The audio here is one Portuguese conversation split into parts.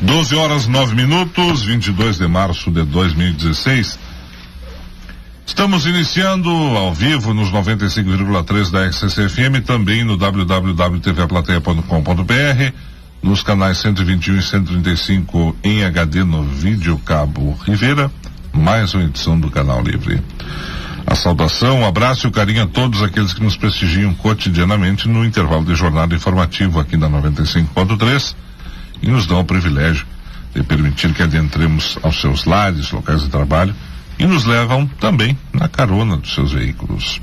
12h09, 22 de março de 2016. Estamos iniciando ao vivo nos 95,3 da XCC-FM, também no www.tvaplateia.com.br, nos canais 121 e 135 em HD no Vídeo Cabo Rivera, mais uma edição do Canal Livre. A saudação, um abraço e o carinho a todos aqueles que nos prestigiam cotidianamente no intervalo de jornada informativo aqui da 95.3 e nos dão o privilégio de permitir que adentremos aos seus lares, locais de trabalho, e nos levam também na carona dos seus veículos.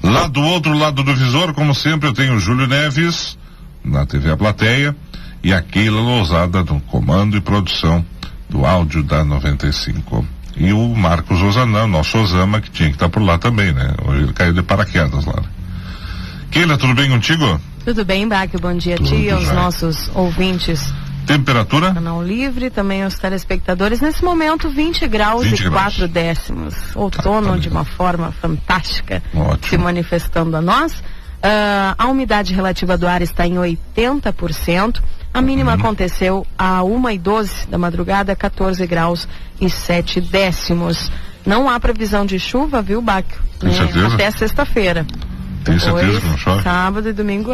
Lá do outro lado do visor, como sempre, eu tenho o Júlio Neves na TV A Plateia e a Keila Lousada no comando e produção do áudio da 95. E o Marcos Osanã, nosso Osama, que tinha que estar por lá também, né? Hoje ele caiu de paraquedas lá. Keila, tudo bem contigo? Tudo bem, Bach, bom dia a ti e aos nossos ouvintes. Temperatura? Canal Livre, também aos telespectadores. Nesse momento, 20 graus e 4 décimos. Outono de uma forma fantástica. Ótimo. Se manifestando a nós. A umidade relativa do ar está em 80%. A mínima aconteceu a 1h12 da madrugada, 14 graus e 7 décimos. Não há previsão de chuva, viu, Bach? Tem certeza? Até sexta-feira. Tem certeza que não chove? Sábado e domingo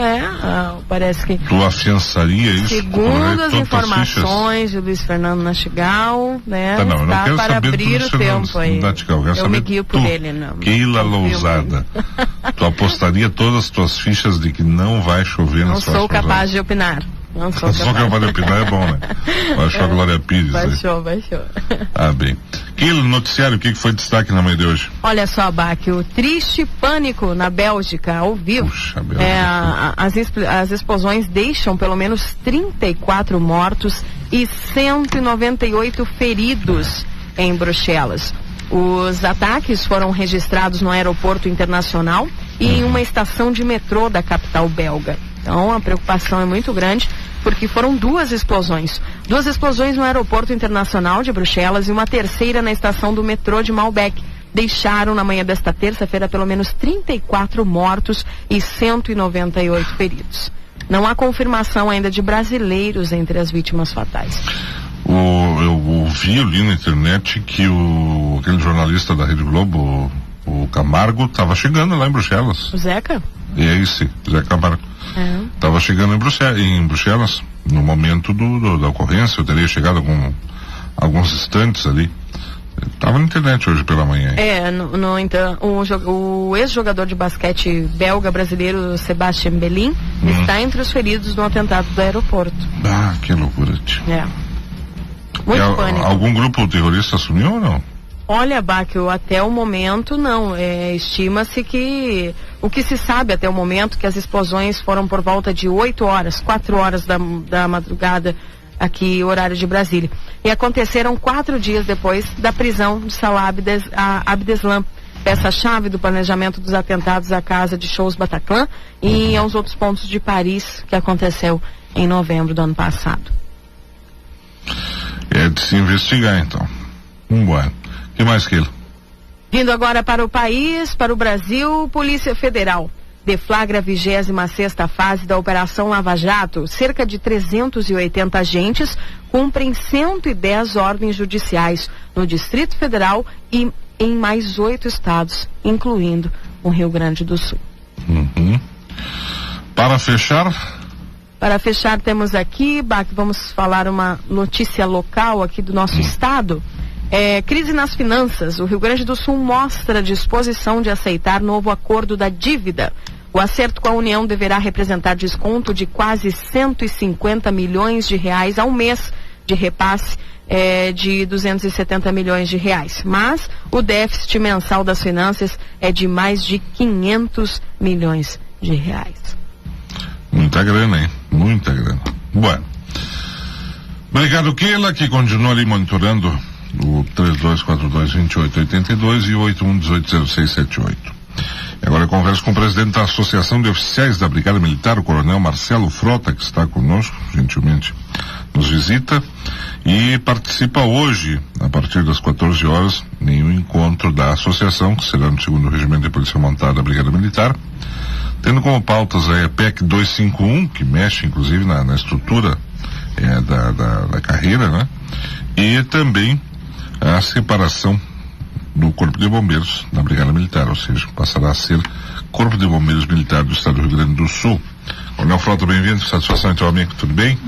parece que... Tu afiançaria isso? Segundo as informações de Luiz Fernando Nastigal, né? Tá, não, está não para abrir o tempo aí. Eu me guio por ele, não. Keila Lousada, tu apostaria todas as tuas fichas de que não vai chover nessa Não sou capaz de opinar. Não sou capaz de opinar, é bom, né? Baixou a Glória Pires. Baixou. Bem. Keila, noticiário, o que foi destaque na manhã de hoje? Olha só, Bach, o triste pânico na Bélgica, ao vivo. Puxa, Bélgica. As explosões deixam pelo menos 34 mortos e 198 feridos em Bruxelas. Os ataques foram registrados no aeroporto internacional e em uma estação de metrô da capital belga. Então a preocupação é muito grande porque foram duas explosões no aeroporto internacional de Bruxelas e uma terceira na estação do metrô de Malbec. Deixaram na manhã desta terça-feira pelo menos 34 mortos e 198 feridos. Não há confirmação ainda de brasileiros entre as vítimas fatais. Eu li na internet que aquele jornalista da Rede Globo, o Camargo, estava chegando lá em Bruxelas. O Zeca? É esse, Zé Camargo. Estava chegando em Bruxelas no momento da ocorrência. Eu teria chegado alguns instantes ali. Estava na internet hoje pela manhã. Então, o ex-jogador de basquete belga brasileiro Sébastien Belin está entre os feridos no atentado do aeroporto. Ah, que loucura, tio. Muito pânico. Algum grupo terrorista assumiu ou não? Olha, Bach, até o momento não. Estima-se que o que se sabe até o momento que as explosões foram por volta de 4 horas da madrugada aqui, horário de Brasília. E aconteceram 4 dias depois da prisão de Salah Abdeslam, peça-chave do planejamento dos atentados à casa de shows Bataclan e aos outros pontos de Paris, que aconteceu em novembro do ano passado. É de se investigar, então. Bueno. O que mais, Keila? Vindo agora para o país, para o Brasil, Polícia Federal deflagra a 26ª fase da Operação Lava Jato. Cerca de 380 agentes cumprem 110 ordens judiciais no Distrito Federal e em mais 8 estados, incluindo o Rio Grande do Sul. Para fechar, temos aqui, Bach, vamos falar uma notícia local aqui do nosso estado. Crise nas finanças. O Rio Grande do Sul mostra disposição de aceitar novo acordo da dívida. O acerto com a União deverá representar desconto de quase 150 milhões de reais ao mês de repasse de 270 milhões de reais. Mas o déficit mensal das finanças é de mais de 500 milhões de reais. Muita grana, hein? Muita grana. Bueno. Obrigado, Keila, que continua ali monitorando o 3242-2882 e o 81180678. Agora eu converso com o presidente da Associação de Oficiais da Brigada Militar, o Coronel Marcelo Frota, que está conosco, gentilmente nos visita e participa hoje, a partir das 14 horas, em um encontro da associação, que será no 2º Regimento de Polícia Montada da Brigada Militar, tendo como pautas a PEC 251, que mexe inclusive na estrutura da carreira, né? E também a separação do Corpo de Bombeiros da Brigada Militar, ou seja, passará a ser Corpo de Bombeiros Militar do Estado do Rio Grande do Sul. Coronel Frota, bem-vindo, satisfação então, amigo, tudo bem?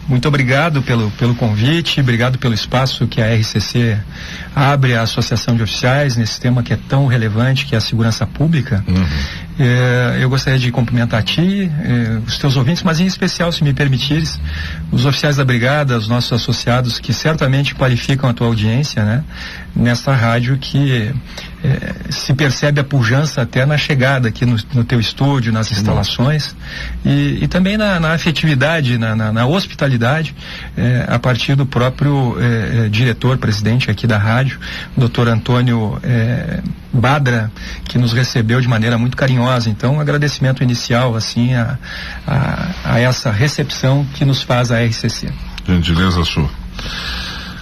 Muito obrigado pelo convite, obrigado pelo espaço que a RCC abre à Associação de Oficiais nesse tema que é tão relevante, que é a segurança pública. Eu gostaria de cumprimentar a ti, os teus ouvintes, mas em especial, se me permitires, os oficiais da Brigada, os nossos associados que certamente qualificam a tua audiência, né? Nesta rádio que se percebe a pujança até na chegada aqui no teu estúdio, nas instalações e também na afetividade, na hospitalidade, a partir do próprio diretor, presidente aqui da rádio, o Dr. Antônio Badra, que nos recebeu de maneira muito carinhosa. Então, um agradecimento inicial assim a essa recepção que nos faz a RCC. Gentileza sua.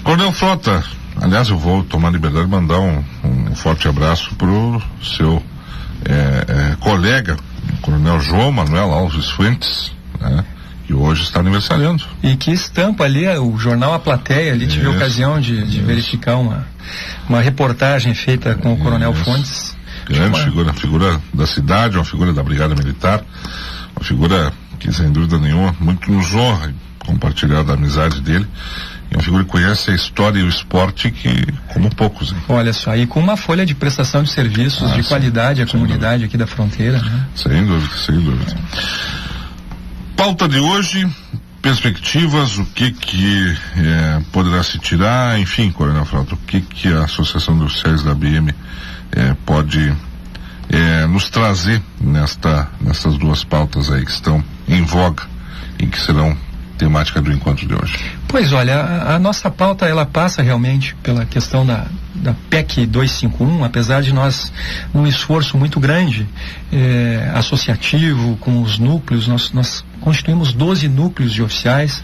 Coronel Frota, aliás, eu vou tomar a liberdade de mandar um forte abraço pro seu colega, o Coronel João Manuel Alves Fuentes, né? Que hoje está aniversariando. E que estampa ali, o jornal A Plateia, ali tive a ocasião de verificar uma reportagem feita com o Coronel Fuentes. Grande figura da cidade, uma figura da Brigada Militar, uma figura que, sem dúvida nenhuma, muito nos honra compartilhar da amizade dele. É uma figura que conhece a história e o esporte como poucos. Hein? Olha só, e com uma folha de prestação de serviços de qualidade à comunidade aqui da fronteira. Né? Sem dúvida. Pauta de hoje, perspectivas, o que poderá se tirar, enfim, Coronel Frota, o que a Associação de Oficiais da BM pode nos trazer nessas duas pautas aí que estão em voga e que serão temática do encontro de hoje. Pois olha, a nossa pauta ela passa realmente pela questão da PEC 251, apesar de nós, num esforço muito grande associativo com os núcleos, nós constituímos 12 núcleos de oficiais.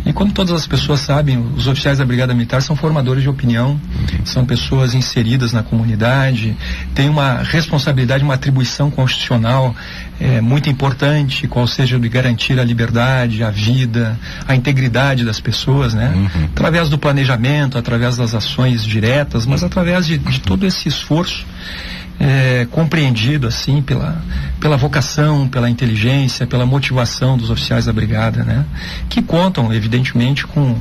E como todas as pessoas sabem, os oficiais da Brigada Militar são formadores de opinião, são pessoas inseridas na comunidade, têm uma responsabilidade, uma atribuição constitucional muito importante, qual seja de garantir a liberdade, a vida, a integridade das pessoas, né? Através do planejamento, através das ações diretas, mas através de todo esse esforço compreendido assim pela vocação, pela inteligência, pela motivação dos oficiais da Brigada, né? Que contam evidentemente com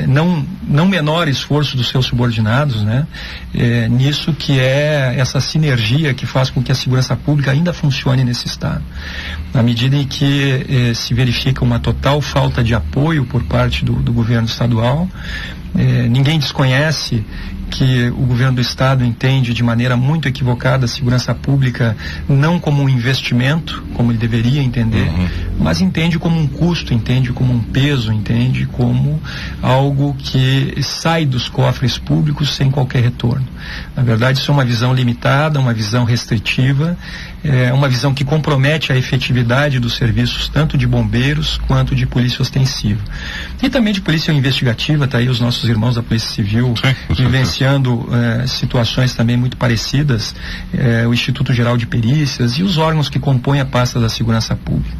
não menor esforço dos seus subordinados, né? Nisso que é essa sinergia que faz com que a segurança pública ainda funcione nesse estado. Na medida em que se verifica uma total falta de apoio por parte do governo estadual, ninguém desconhece que o governo do estado entende de maneira muito equivocada a segurança pública não como um investimento, como ele deveria entender, mas entende como um custo, entende como um peso, entende como algo que sai dos cofres públicos sem qualquer retorno. Na verdade, isso é uma visão limitada, uma visão restritiva, uma visão que compromete a efetividade dos serviços tanto de bombeiros quanto de polícia ostensiva. E também de polícia investigativa, tá aí os nossos irmãos da Polícia Civil vivenciando situações também muito parecidas, o Instituto Geral de Perícias e os órgãos que compõem a pasta da segurança pública.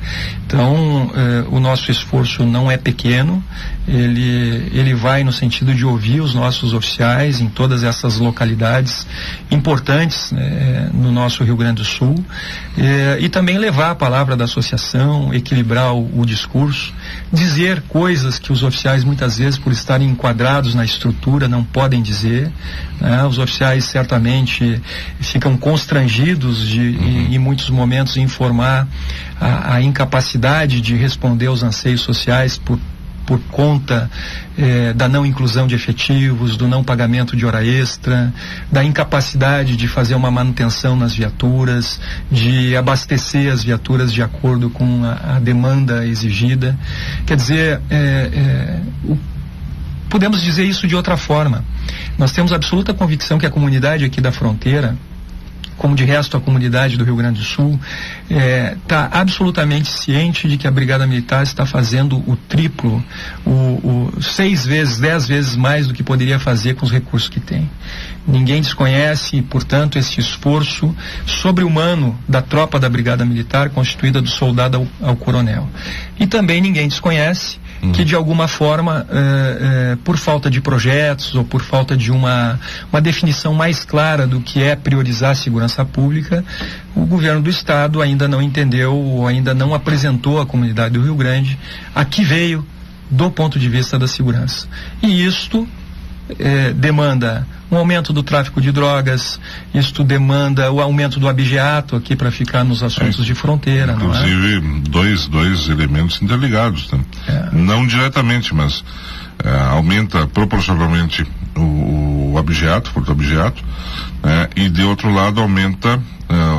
Então, o nosso esforço não é pequeno, ele vai no sentido de ouvir os nossos oficiais em todas essas localidades importantes no nosso Rio Grande do Sul, e também levar a palavra da associação, equilibrar o discurso, dizer coisas que os oficiais muitas vezes, por estarem enquadrados na estrutura, não podem dizer, né? Os oficiais certamente ficam constrangidos em muitos momentos, informar a incapacidade de responder aos anseios sociais por conta da não inclusão de efetivos, do não pagamento de hora extra, da incapacidade de fazer uma manutenção nas viaturas, de abastecer as viaturas de acordo com a demanda exigida. Quer dizer, podemos dizer isso de outra forma. Nós temos absoluta convicção que a comunidade aqui da fronteira, como de resto a comunidade do Rio Grande do Sul, está absolutamente ciente de que a Brigada Militar está fazendo o triplo, 6 vezes, 10 vezes mais do que poderia fazer com os recursos que tem. Ninguém desconhece, portanto, esse esforço sobre-humano da tropa da Brigada Militar, constituída do soldado ao coronel. E também ninguém desconhece que de alguma forma, por falta de projetos ou por falta de uma definição mais clara do que é priorizar a segurança pública, o governo do estado ainda não entendeu ou ainda não apresentou à comunidade do Rio Grande a que veio do ponto de vista da segurança. E isto demanda um aumento do tráfico de drogas, isto demanda o aumento do abigeato, aqui para ficar nos assuntos de fronteira. Inclusive, dois elementos interligados, né? Não diretamente, mas aumenta proporcionalmente o abigeato, furto abigeato, e de outro lado aumenta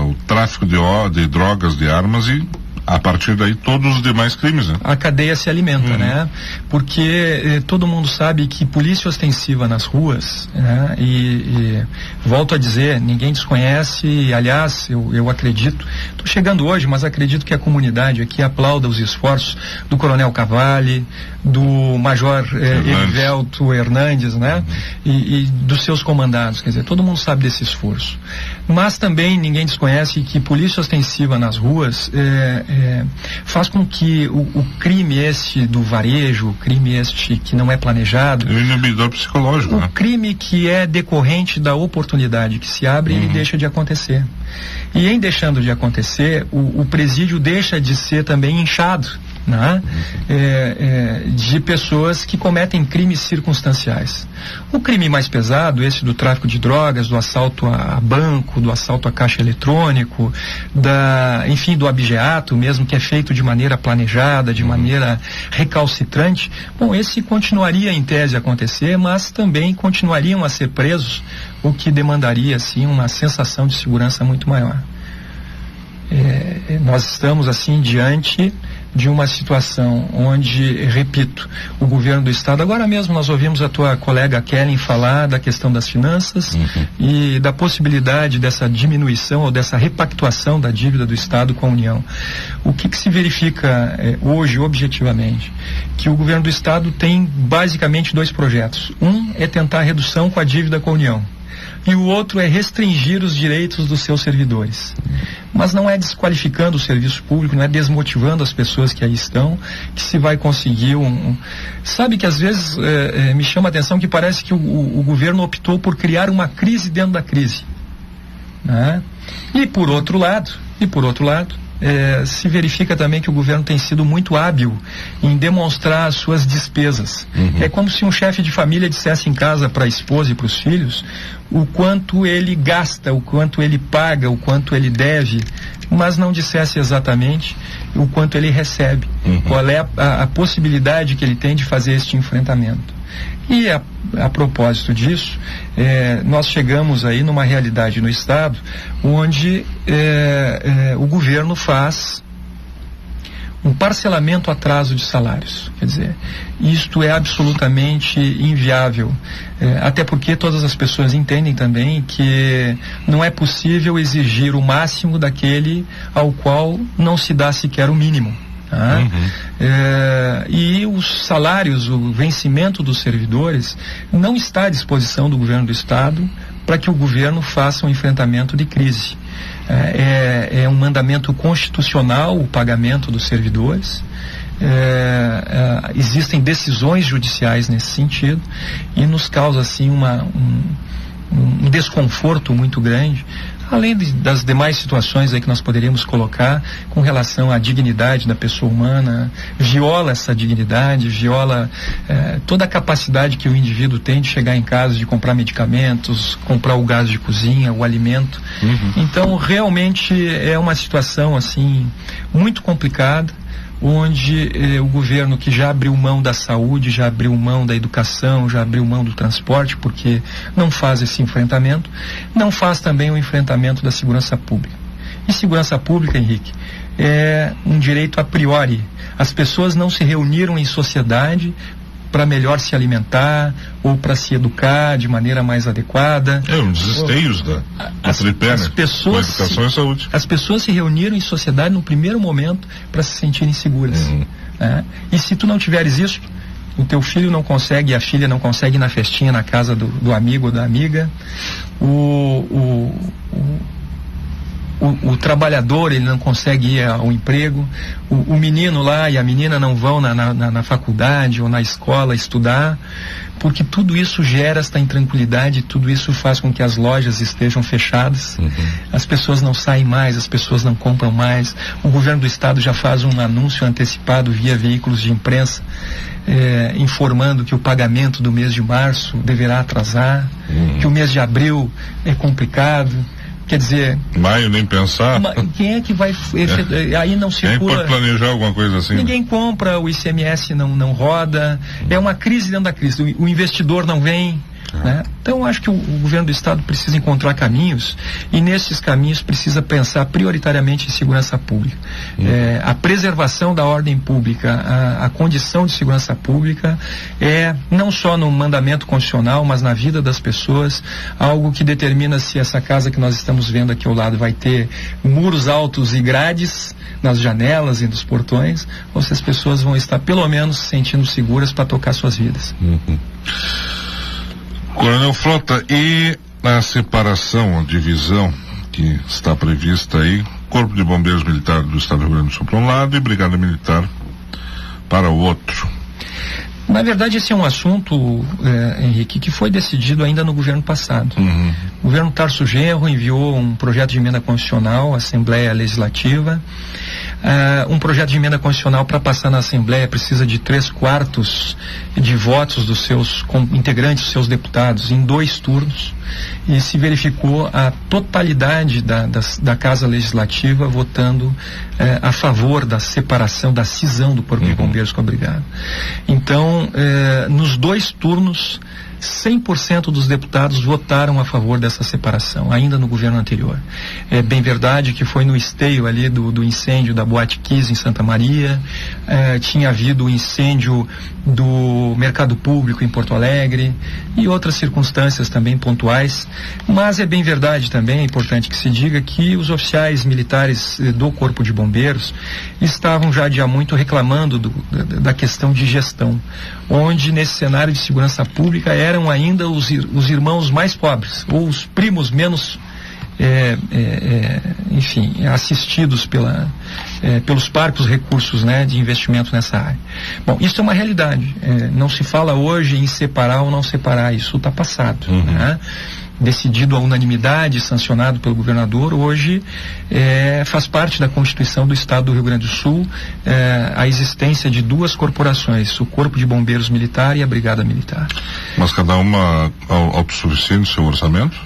o tráfico de drogas, de armas e a partir daí todos os demais crimes, né? A cadeia se alimenta, né? Porque todo mundo sabe que polícia ostensiva nas ruas, né? E volto a dizer, ninguém desconhece, e, aliás, eu acredito, estou chegando hoje, mas acredito que a comunidade aqui aplauda os esforços do Coronel Cavalli, do Major Erivelto Hernandes, né? E dos seus comandados, quer dizer, todo mundo sabe desse esforço. Mas também ninguém desconhece que polícia ostensiva nas ruas faz com que o crime este do varejo, o crime este que não é planejado, o inibidor psicológico, o crime que é decorrente da oportunidade que se abre, ele deixa de acontecer. E em deixando de acontecer, o presídio deixa de ser também inchado, né? De pessoas que cometem crimes circunstanciais. O crime mais pesado, esse do tráfico de drogas, do assalto a banco, do assalto a caixa eletrônico, enfim, do abigeato mesmo, que é feito de maneira planejada, de maneira recalcitrante, bom, esse continuaria em tese a acontecer, mas também continuariam a ser presos, o que demandaria, assim, uma sensação de segurança muito maior. Nós estamos, assim, diante de uma situação onde, repito, o governo do estado, agora mesmo nós ouvimos a tua colega Kellen falar da questão das finanças e da possibilidade dessa diminuição ou dessa repactuação da dívida do estado com a União. O que se verifica hoje, objetivamente? Que o governo do estado tem basicamente dois projetos. Um é tentar a redução com a dívida com a União. E o outro é restringir os direitos dos seus servidores. Mas não é desqualificando o serviço público, não é desmotivando as pessoas que aí estão, que se vai conseguir Sabe que às vezes me chama a atenção que parece que o governo optou por criar uma crise dentro da crise, né? E por outro lado, se verifica também que o governo tem sido muito hábil em demonstrar as suas despesas. É como se um chefe de família dissesse em casa para a esposa e para os filhos o quanto ele gasta, o quanto ele paga, o quanto ele deve, mas não dissesse exatamente o quanto ele recebe. Qual é a possibilidade que ele tem de fazer este enfrentamento. E a propósito disso, nós chegamos aí numa realidade no estado onde o governo faz um parcelamento atraso de salários. Quer dizer, isto é absolutamente inviável, até porque todas as pessoas entendem também que não é possível exigir o máximo daquele ao qual não se dá sequer o mínimo. E os salários, o vencimento dos servidores não está à disposição do governo do estado para que o governo faça um enfrentamento de crise. É um mandamento constitucional o pagamento dos servidores. Existem decisões judiciais nesse sentido e nos causa assim um desconforto muito grande, além das demais situações aí que nós poderíamos colocar com relação à dignidade da pessoa humana. Viola essa dignidade, viola toda a capacidade que o indivíduo tem de chegar em casa, de comprar medicamentos, comprar o gás de cozinha, o alimento. Então, realmente é uma situação assim muito complicada, onde o governo, que já abriu mão da saúde, já abriu mão da educação, já abriu mão do transporte, porque não faz esse enfrentamento, não faz também o enfrentamento da segurança pública. E segurança pública, Henrique, é um direito a priori. As pessoas não se reuniram em sociedade para melhor se alimentar ou para se educar de maneira mais adequada. Um dos esteios da tripé, né? Educação e saúde. As pessoas se reuniram em sociedade no primeiro momento para se sentirem seguras. E se tu não tiveres isso, o teu filho não consegue, a filha não consegue ir na festinha na casa do amigo ou da amiga. o trabalhador ele não consegue ir ao emprego, o menino lá e a menina não vão na faculdade ou na escola estudar, porque tudo isso gera esta intranquilidade, tudo isso faz com que as lojas estejam fechadas, as pessoas não saem mais, as pessoas não compram mais, o governo do estado já faz um anúncio antecipado via veículos de imprensa, informando que o pagamento do mês de março deverá atrasar, que o mês de abril é complicado. Quer dizer... Maio nem pensar. Quem é que vai... Aí não circula... Quem pode planejar alguma coisa assim? Ninguém compra, o ICMS não roda, é uma crise dentro da crise, o investidor não vem, né? Então acho que o governo do estado precisa encontrar caminhos, e nesses caminhos precisa pensar prioritariamente em segurança pública. A preservação da ordem pública, a condição de segurança pública é não só no mandamento constitucional, mas na vida das pessoas, algo que determina se essa casa que nós estamos vendo aqui ao lado vai ter muros altos e grades nas janelas e nos portões, ou se as pessoas vão estar pelo menos se sentindo seguras para tocar suas vidas. Coronel Frota, e a separação, a divisão que está prevista aí, Corpo de Bombeiros Militar do Estado do Rio Grande do Sul para um lado e Brigada Militar para o outro? Na verdade, esse é um assunto, Henrique, que foi decidido ainda no governo passado. O governo Tarso Genro enviou um projeto de emenda constitucional à Assembleia Legislativa. Um projeto de emenda constitucional para passar na Assembleia precisa de 3/4 de votos dos seus integrantes, dos seus deputados, em 2 turnos, e se verificou a totalidade da Casa Legislativa votando a favor da separação, da cisão do Corpo de Bombeiros com a Brigada. Então, nos 2 turnos, 100% dos deputados votaram a favor dessa separação, ainda no governo anterior. É bem verdade que foi no esteio ali do incêndio da Boate Kiss em Santa Maria, tinha havido o incêndio do Mercado Público em Porto Alegre e outras circunstâncias também pontuais, mas é bem verdade também, é importante que se diga que os oficiais militares do Corpo de Bombeiros estavam já há muito reclamando da questão de gestão, onde nesse cenário de segurança pública eram ainda os irmãos mais pobres, ou os primos menos, enfim, assistidos pelos parcos recursos, né, de investimento nessa área. Bom, isso é uma realidade. Não se fala hoje em separar ou não separar, isso está passado. Né? Decidido à unanimidade, sancionado pelo governador, hoje faz parte da Constituição do Estado do Rio Grande do Sul a existência de 2 corporações, o Corpo de Bombeiros Militar e a Brigada Militar. Mas cada uma autossuficiente no seu orçamento?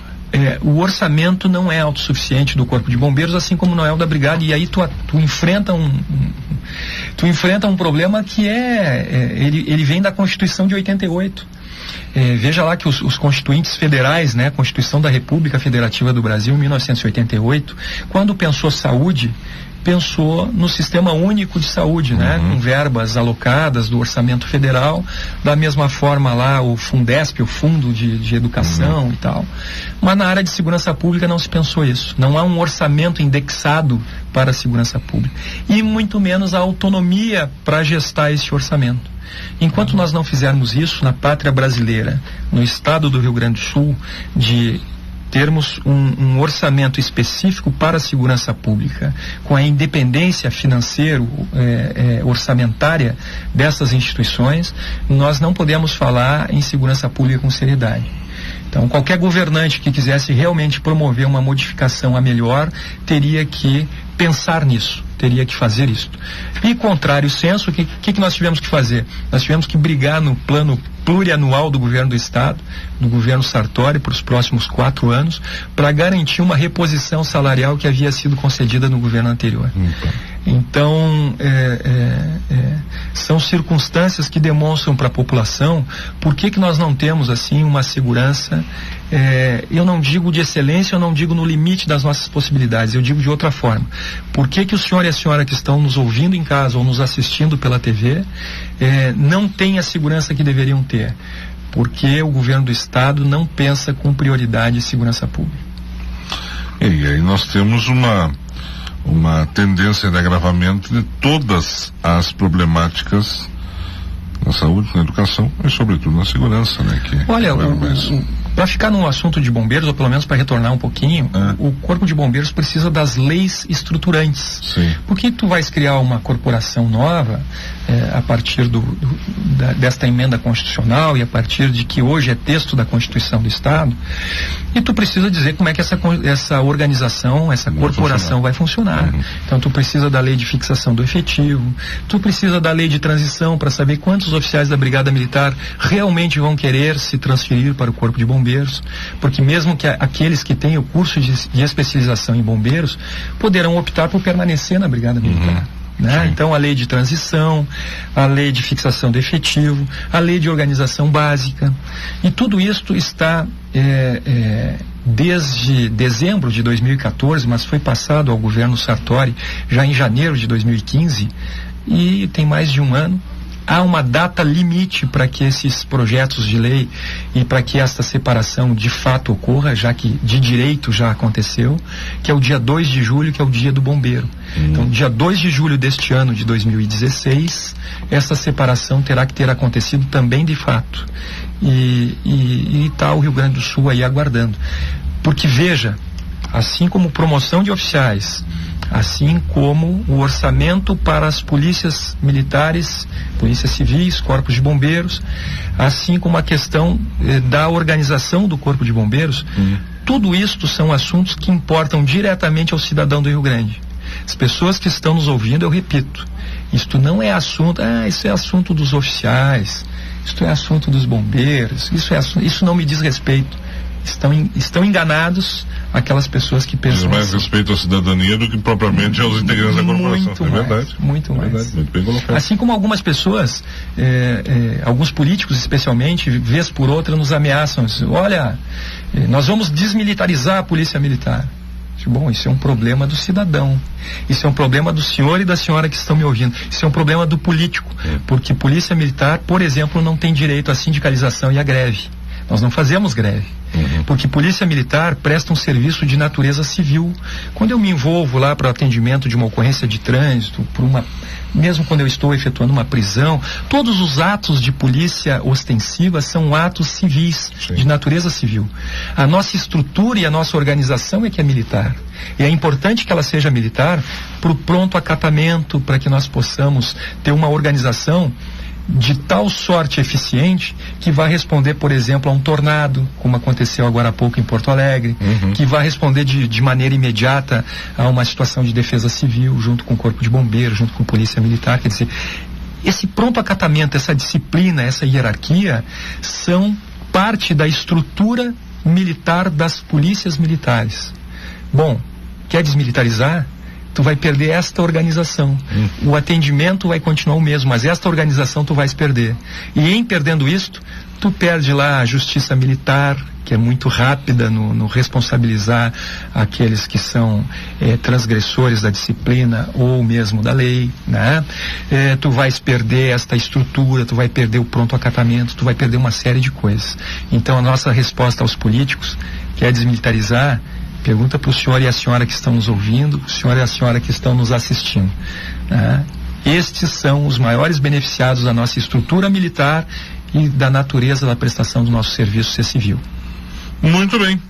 O orçamento não é autossuficiente do Corpo de Bombeiros, assim como não é o da Brigada, e aí tu enfrenta um problema que ele vem da Constituição de 88. Veja lá que os constituintes federais, né, a Constituição da República Federativa do Brasil, em 1988, quando pensou saúde, pensou no Sistema Único de Saúde, né, com verbas alocadas do orçamento federal, da mesma forma lá o Fundesp, o Fundo de Educação e tal. Mas na área de segurança pública não se pensou isso. Não há um orçamento indexado para a segurança pública. E muito menos a autonomia para gestar esse orçamento. Enquanto nós não fizermos isso na pátria brasileira, no estado do Rio Grande do Sul, de termos um orçamento específico para a segurança pública, com a independência financeira, orçamentária dessas instituições, nós não podemos falar em segurança pública com seriedade. Então, qualquer governante que quisesse realmente promover uma modificação a melhor, teria que pensar nisso, teria que fazer isso. E contrário senso, o que nós tivemos que fazer? Nós tivemos que brigar no plano plurianual do governo do estado, do governo Sartori, para os próximos 4 anos, para garantir uma reposição salarial que havia sido concedida no governo anterior. Então, são circunstâncias que demonstram para a população por que nós não temos assim uma segurança, eu não digo de excelência, eu não digo no limite das nossas possibilidades, eu digo de outra forma. Por que o senhor e a senhora que estão nos ouvindo em casa ou nos assistindo pela TV não têm a segurança que deveriam ter? Porque o governo do estado não pensa com prioridade em segurança pública. E aí nós temos uma tendência de agravamento de todas as problemáticas na saúde, na educação e sobretudo na segurança, né? Olha, Para ficar no assunto de bombeiros, ou pelo menos para retornar um pouquinho, o Corpo de Bombeiros precisa das leis estruturantes. Sim. Porque tu vais criar uma corporação nova a partir desta emenda constitucional e a partir de que hoje é texto da Constituição do Estado, e tu precisa dizer como é que essa organização, essa corporação vai funcionar. Então tu precisa da lei de fixação do efetivo, tu precisa da lei de transição para saber quantos oficiais da Brigada Militar realmente vão querer se transferir para o Corpo de Bombeiros, porque mesmo que aqueles que têm o curso de especialização em bombeiros poderão optar por permanecer na Brigada Militar. Né? Então a lei de transição, a lei de fixação do efetivo, a lei de organização básica, e tudo isto está desde dezembro de 2014, mas foi passado ao governo Sartori já em janeiro de 2015, e tem mais de um ano. Há uma data limite para que esses projetos de lei e para que esta separação de fato ocorra, já que de direito já aconteceu, que é o dia 2 de julho, que é o dia do bombeiro. Então, dia 2 de julho deste ano de 2016, essa separação terá que ter acontecido também de fato. E está o Rio Grande do Sul aí aguardando. Porque veja, assim como promoção de oficiais, assim como o orçamento para as polícias militares, polícias civis, corpos de bombeiros, assim como a questão da organização do Corpo de Bombeiros, tudo isto são assuntos que importam diretamente ao cidadão do Rio Grande. As pessoas que estão nos ouvindo, eu repito, isto não é assunto, isso é assunto dos oficiais, isto é assunto dos bombeiros, isso não me diz respeito. Estão enganados aquelas pessoas que pensam. Diz mais respeito à cidadania do que propriamente aos integrantes da corporação. Verdade. Muito mais. Verdade, muito bem colocado. Assim como algumas pessoas, alguns políticos especialmente, vez por outra, nos ameaçam. Olha, nós vamos desmilitarizar a polícia militar. Bom, isso é um problema do cidadão. Isso é um problema do senhor e da senhora que estão me ouvindo. Isso é um problema do político. Porque polícia militar, por exemplo, não tem direito à sindicalização e à greve. Nós não fazemos greve. Porque polícia militar presta um serviço de natureza civil. Quando eu me envolvo lá para o atendimento de uma ocorrência de trânsito, mesmo quando eu estou efetuando uma prisão, todos os atos de polícia ostensiva são atos civis, de natureza civil. A nossa estrutura e a nossa organização é que é militar. E é importante que ela seja militar para o pronto acatamento, para que nós possamos ter uma organização de tal sorte eficiente que vai responder, por exemplo, a um tornado, como aconteceu agora há pouco em Porto Alegre, que vai responder de maneira imediata a uma situação de defesa civil, junto com o Corpo de Bombeiros, junto com a Polícia Militar. Quer dizer, esse pronto acatamento, essa disciplina, essa hierarquia são parte da estrutura militar das polícias militares. Bom, quer desmilitarizar? Tu vai perder esta organização. O atendimento vai continuar o mesmo, mas esta organização tu vais perder. E em perdendo isto, tu perde lá a justiça militar, que é muito rápida no responsabilizar aqueles que são transgressores da disciplina ou mesmo da lei, né? Tu vais perder esta estrutura, tu vai perder o pronto acatamento, tu vai perder uma série de coisas. Então a nossa resposta aos políticos, que é desmilitarizar, pergunta para o senhor e a senhora que estão nos ouvindo, o senhor e a senhora que estão nos assistindo, né? Estes são os maiores beneficiados da nossa estrutura militar e da natureza da prestação do nosso serviço ser civil. Muito bem.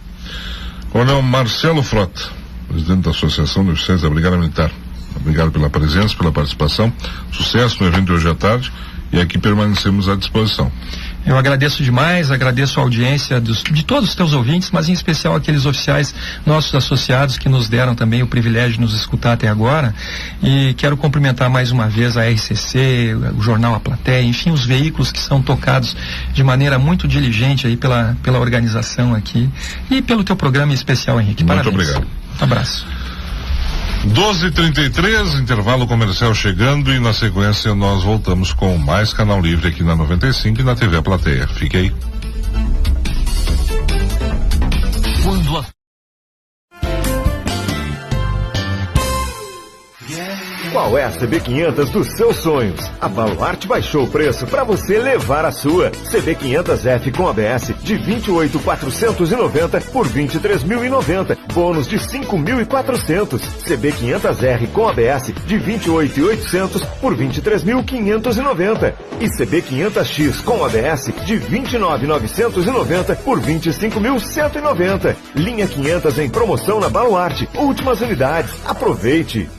Coronel Marcelo Frota, presidente da Associação de Oficiais da Brigada Militar. Obrigado pela presença, pela participação. Sucesso no evento de hoje à tarde, e aqui permanecemos à disposição. Eu agradeço demais, agradeço a audiência de todos os teus ouvintes, mas em especial aqueles oficiais nossos associados que nos deram também o privilégio de nos escutar até agora, e quero cumprimentar mais uma vez a RCC, o Jornal A Plateia, enfim, os veículos que são tocados de maneira muito diligente aí pela organização aqui e pelo teu programa em especial, Henrique. Muito Parabéns. obrigado. Abraço. 12h33, intervalo comercial chegando, e na sequência nós voltamos com mais Canal Livre aqui na 95 e na TV A Plateia. Fique aí. Qual qual é a CB500 dos seus sonhos. A Baluarte baixou o preço para você levar a sua. CB500F com ABS de 28.490 por 23.090. Bônus de 5.400. CB500R com ABS de 28.800 por 23.590. E CB500X com ABS de 29.990 por 25.190. Linha 500 em promoção na Baluarte. Últimas unidades. Aproveite!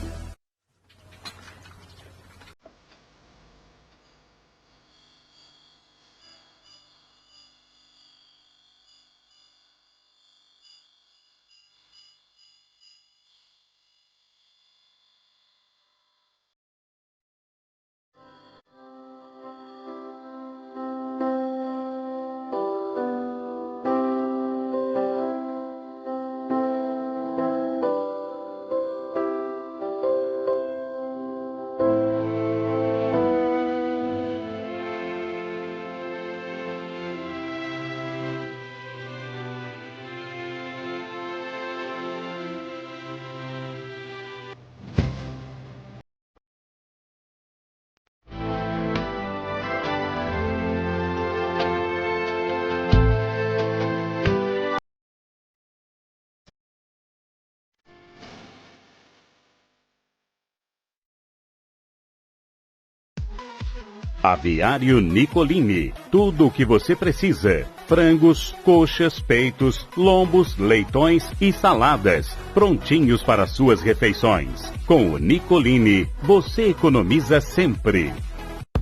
Aviário Nicolini, tudo o que você precisa. Frangos, coxas, peitos, lombos, leitões e saladas, prontinhos para suas refeições. Com o Nicolini, você economiza sempre.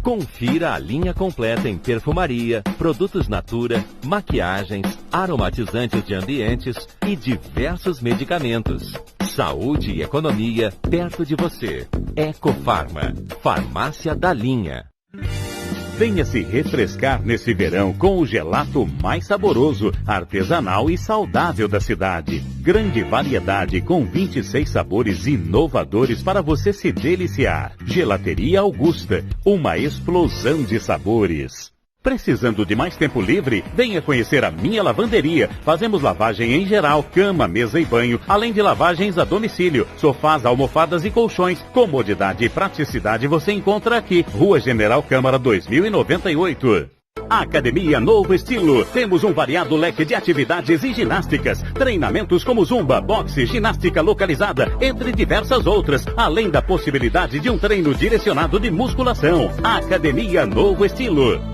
Confira a linha completa em perfumaria, produtos Natura, maquiagens, aromatizantes de ambientes e diversos medicamentos. Saúde e economia perto de você. Ecofarma, farmácia da linha. Venha se refrescar nesse verão com o gelato mais saboroso, artesanal e saudável da cidade. Grande variedade com 26 sabores inovadores para você se deliciar. Gelateria Augusta, uma explosão de sabores. Precisando de mais tempo livre? Venha conhecer a minha lavanderia. Fazemos lavagem em geral, cama, mesa e banho, além de lavagens a domicílio, sofás, almofadas e colchões. Comodidade e praticidade você encontra aqui. Rua General Câmara 2098. Academia Novo Estilo. Temos um variado leque de atividades e ginásticas. Treinamentos como zumba, boxe, ginástica localizada, entre diversas outras. Além da possibilidade de um treino direcionado de musculação. Academia Novo Estilo.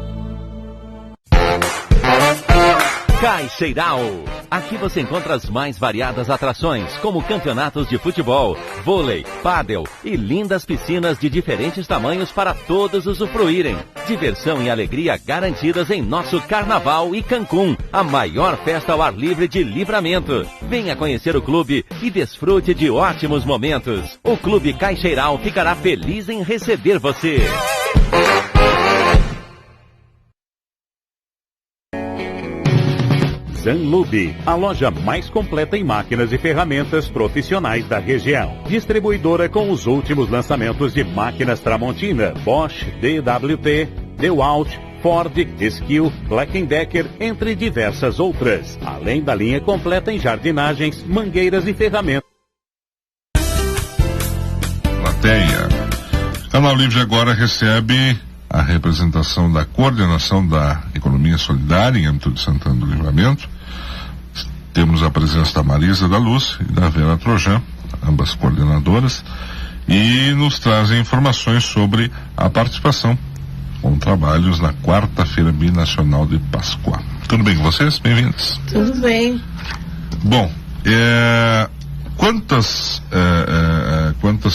Caixeiral. Aqui você encontra as mais variadas atrações, como campeonatos de futebol, vôlei, pádel e lindas piscinas de diferentes tamanhos para todos usufruírem. Diversão e alegria garantidas em nosso Carnaval e Cancún, a maior festa ao ar livre de Livramento. Venha conhecer o clube e desfrute de ótimos momentos. O Clube Caixeiral ficará feliz em receber você. Zanlube, a loja mais completa em máquinas e ferramentas profissionais da região. Distribuidora com os últimos lançamentos de máquinas Tramontina, Bosch, DWT, DeWalt, Ford, Skill, Black & Decker, entre diversas outras. Além da linha completa em jardinagens, mangueiras e ferramentas. Plateia. Canal Livre agora recebe a representação da coordenação da economia solidária em âmbito de Santana do Livramento. Temos a presença da Marisa da Luz e da Vera Trojan, ambas coordenadoras, e nos trazem informações sobre a participação com trabalhos na quarta-feira binacional de Páscoa. Tudo bem com vocês? Bem-vindos. Tudo bem. Bom, quantas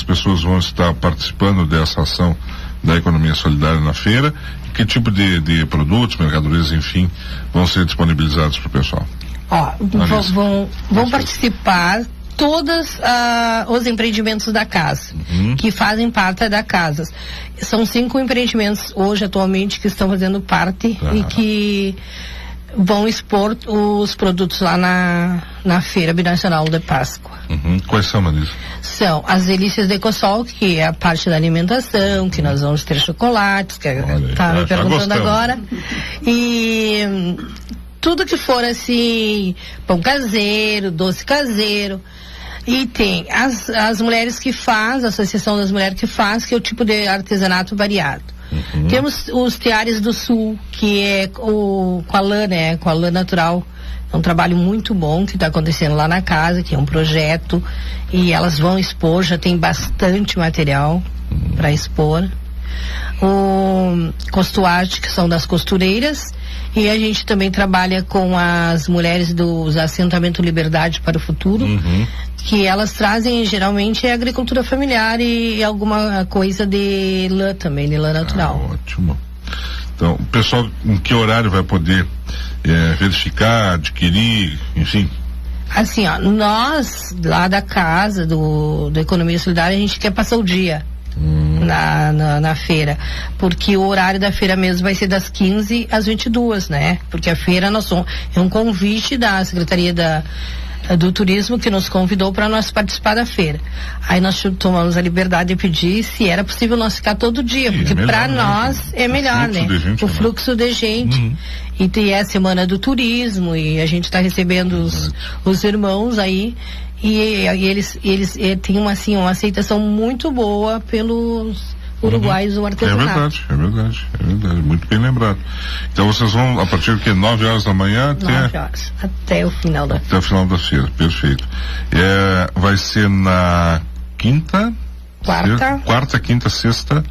pessoas vão estar participando dessa ação da economia solidária na feira? Que tipo de produtos, mercadorias, enfim, vão ser disponibilizados para o pessoal? Vão participar todos os empreendimentos da casa, que fazem parte da casa. São 5 empreendimentos hoje, atualmente, que estão fazendo parte e que vão expor os produtos lá na Feira Binacional de Páscoa. Quais são, Marisa? São as delícias de Ecosol, que é a parte da alimentação, que nós vamos ter chocolates, que tá me perguntando agora. E tudo que for assim, pão caseiro, doce caseiro, E tem as mulheres que faz, a Associação das Mulheres que faz, que é o tipo de artesanato variado. Temos os Teares do Sul, que é com a lã, né? Com a lã natural. É um trabalho muito bom que está acontecendo lá na casa, que é um projeto, e elas vão expor, já tem bastante material para expor. O Costuarte, que são das costureiras, e a gente também trabalha com as mulheres dos Assentamento Liberdade para o Futuro, que elas trazem geralmente a agricultura familiar e alguma coisa de lã também, de lã natural. Ótimo. Então, o pessoal em que horário vai poder verificar, adquirir, enfim? Assim, ó, nós lá da casa do Economia Solidária, a gente quer passar o dia na feira, porque o horário da feira mesmo vai ser das 15 às 22, né? Porque a feira é um convite da Secretaria do Turismo que nos convidou para nós participar da feira. Aí nós tomamos a liberdade de pedir se era possível nós ficar todo dia, porque para nós é melhor, né? O fluxo de gente. E tem a Semana do Turismo e a gente está recebendo os irmãos aí e eles têm uma aceitação muito boa pelos uruguaios do artesanato. É verdade, muito bem lembrado. Então vocês vão a partir de 9 horas da manhã 9 horas, até o final da feira. Até o final da feira, perfeito. Vai ser na quarta, quinta, sexta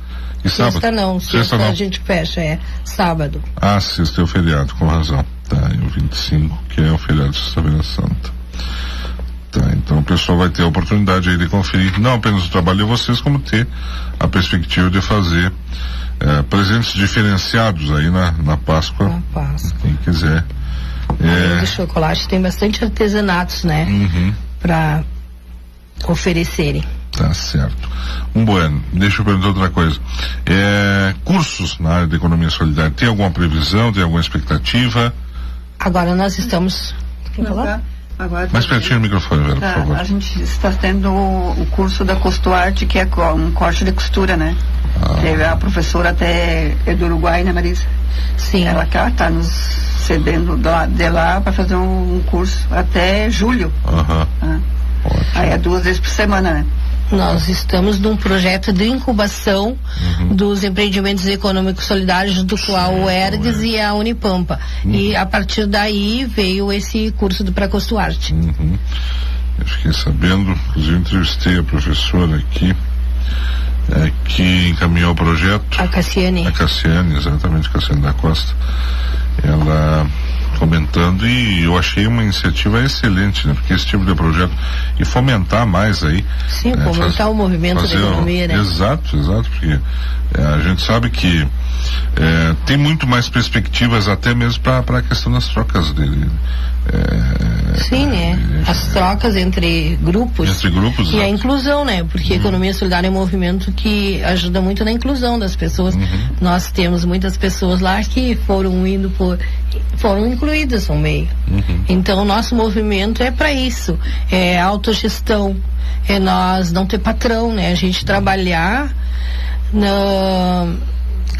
e sábado. Sexta não. A gente fecha, sábado. Sexta é o feriado, com razão. Tá, e o 25, que é o feriado de Sexta-feira Santa. Tá, então o pessoal vai ter a oportunidade aí de conferir não apenas o trabalho de vocês, como ter a perspectiva de fazer presentes diferenciados aí na Páscoa. Na Páscoa. Quem quiser. De chocolate tem bastante artesanatos, né? Para oferecerem. Tá certo. Bueno, deixa eu perguntar outra coisa. Cursos na área de economia solidária, tem alguma previsão, tem alguma expectativa? Agora nós estamos... Quer falar? Agora mais pertinho do microfone, Vera, por favor. A gente está tendo o curso da Costuarte, que é um corte de costura, né? Teve a professora até do Uruguai, né, Marisa? Sim. Ela está nos cedendo de lá para fazer um curso até julho. Aí é 2 vezes por semana, né? Nós estamos num projeto de incubação dos empreendimentos econômicos solidários, do qual o ERGS e a Unipampa. E a partir daí veio esse curso para Costuarte. Eu fiquei sabendo, inclusive entrevistei a professora aqui, que encaminhou o projeto. A Cassiane. A Cassiane, exatamente, Cassiane da Costa. Ela comentando, e eu achei uma iniciativa excelente, né? Porque esse tipo de projeto e fomentar mais aí. Sim, fomentar o movimento da economia, né? Exato, porque a gente sabe que tem muito mais perspectivas até mesmo para a questão das trocas dele. Sim, né? As trocas entre grupos e a inclusão, né? Porque a economia solidária é um movimento que ajuda muito na inclusão das pessoas. Nós temos muitas pessoas lá que foram incluídas no meio. Então o nosso movimento é para isso, é autogestão, é nós não ter patrão, né? A gente trabalhar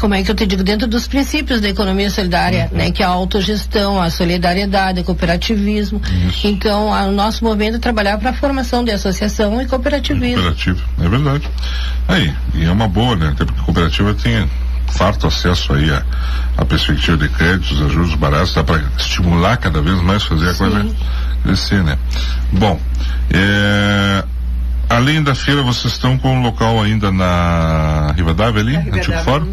como é que eu te digo, dentro dos princípios da economia solidária, né? Que é a autogestão, a solidariedade, o cooperativismo. Então, o nosso movimento é trabalhar para a formação de associação e cooperativismo. Cooperativo, é verdade. E é uma boa, né? Até porque a cooperativa tem farto acesso aí a perspectiva de créditos, ajudos baratos, dá para estimular cada vez mais, fazer a coisa crescer, né? Bom, além da feira, vocês estão com um local ainda na Rivadavia ali? Antigo Fórum?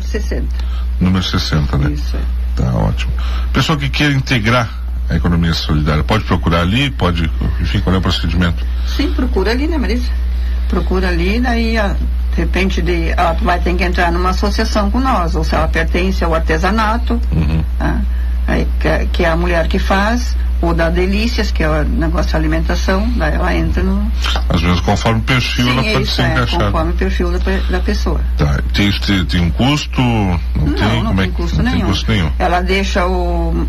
Número 60, né? Isso. Tá ótimo. Pessoal que queira integrar a economia solidária, pode procurar ali, enfim, qual é o procedimento? Sim, procura ali, né, Marisa? Procura ali, daí de repente ela vai ter que entrar numa associação com nós, ou se ela pertence ao artesanato, aí, que é a mulher que faz, ou da Delícias, que é o negócio de alimentação, daí ela entra no... Às vezes conforme o perfil ela pode ser encaixada. Conforme o perfil da pessoa. Tá, tem um custo? Não tem custo nenhum. Ela deixa o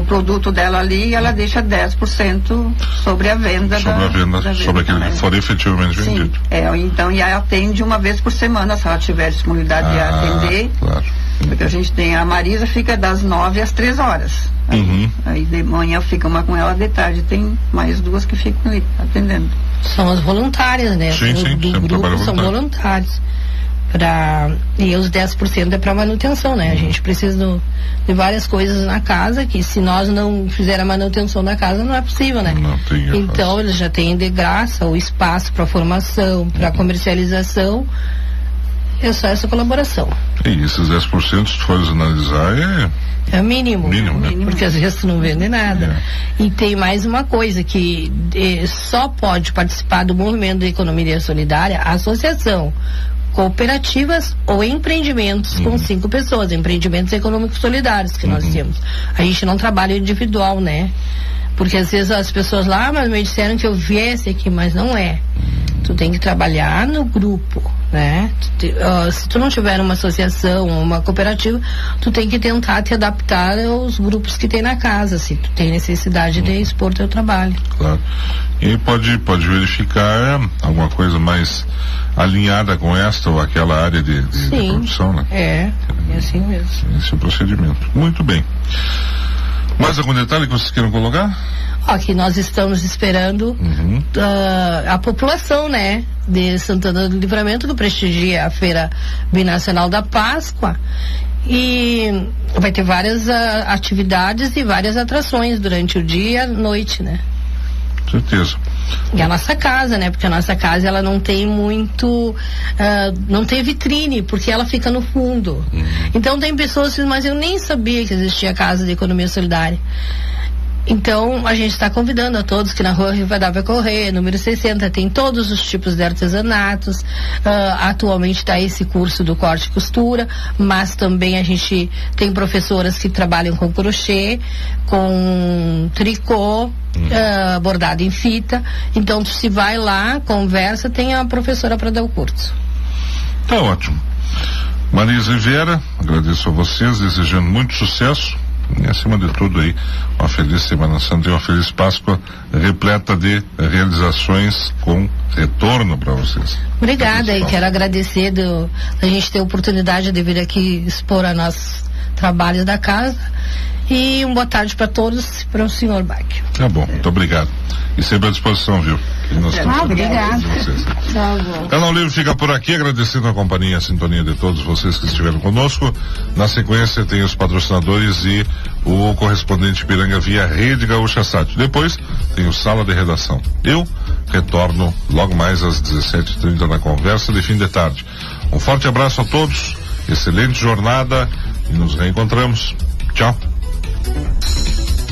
produto dela ali e ela deixa 10% sobre a venda. Sobre aquele que for efetivamente vendido. Então, e aí atende uma vez por semana, se ela tiver disponibilidade de atender. Claro. Porque a gente tem a Marisa, fica das 9 às 3 horas. Aí de manhã fica uma com ela, de tarde tem mais 2 que ficam ali atendendo. São as voluntárias, né? Sim, do grupo são voluntários. E os 10% é para manutenção, né? A gente precisa de várias coisas na casa, que se nós não fizer a manutenção da casa, não é possível, né? Não tem. Então eles já têm de graça o espaço para formação, para comercialização. É só essa colaboração. E esses 10%, se tu fores analisar, é mínimo, né? Porque às vezes tu não vende nada. E tem mais uma coisa, que só pode participar do movimento da economia solidária a associação, cooperativas ou empreendimentos com 5 pessoas, empreendimentos econômicos solidários que nós temos. A gente não trabalha individual, né? Porque às vezes as pessoas lá, mas me disseram que eu viesse aqui, mas não é. Tu tem que trabalhar no grupo, né? Se tu não tiver uma associação, uma cooperativa, tu tem que tentar te adaptar aos grupos que tem na casa, se tu tem necessidade de expor teu trabalho. Claro. E pode verificar alguma coisa mais alinhada com esta ou aquela área de produção, né? É assim mesmo. Esse é o procedimento. Muito bem. Mais algum detalhe que vocês queiram colocar? Aqui nós estamos esperando a população, né, de Santana do Livramento, que prestigia a Feira Binacional da Páscoa, e vai ter várias atividades e várias atrações durante o dia e a noite, né? Certeza. E a nossa casa, né? Porque a nossa casa, ela não tem muito, não tem vitrine, porque ela fica no fundo. Então tem pessoas que, mas eu nem sabia que existia a Casa de Economia Solidária. Então, a gente está convidando a todos que na rua Rivadavia Correia, número 60, tem todos os tipos de artesanatos. Atualmente está esse curso do corte e costura, mas também a gente tem professoras que trabalham com crochê, com tricô, bordado em fita. Então, se vai lá, conversa, tem a professora para dar o curso. Tá ótimo. Marisa Rivera, agradeço a vocês, desejando muito sucesso. E acima de tudo aí, uma feliz Semana Santa e uma feliz Páscoa repleta de realizações com retorno para vocês. Obrigada, e quero agradecer a gente ter a oportunidade de vir aqui expor a nossos trabalhos da casa. E uma boa tarde para todos, para o senhor Bach. Tá bom, muito obrigado. E sempre à disposição, viu? Obrigado. Tá bom. Canal Livre fica por aqui, agradecendo a companhia e a sintonia de todos vocês que estiveram conosco. Na sequência tem os patrocinadores e o correspondente Piranga via Rede Gaúcha Sat. Depois tem o Sala de Redação. Eu retorno logo mais às 17h30 na conversa de fim de tarde. Um forte abraço a todos, excelente jornada e nos reencontramos. Tchau.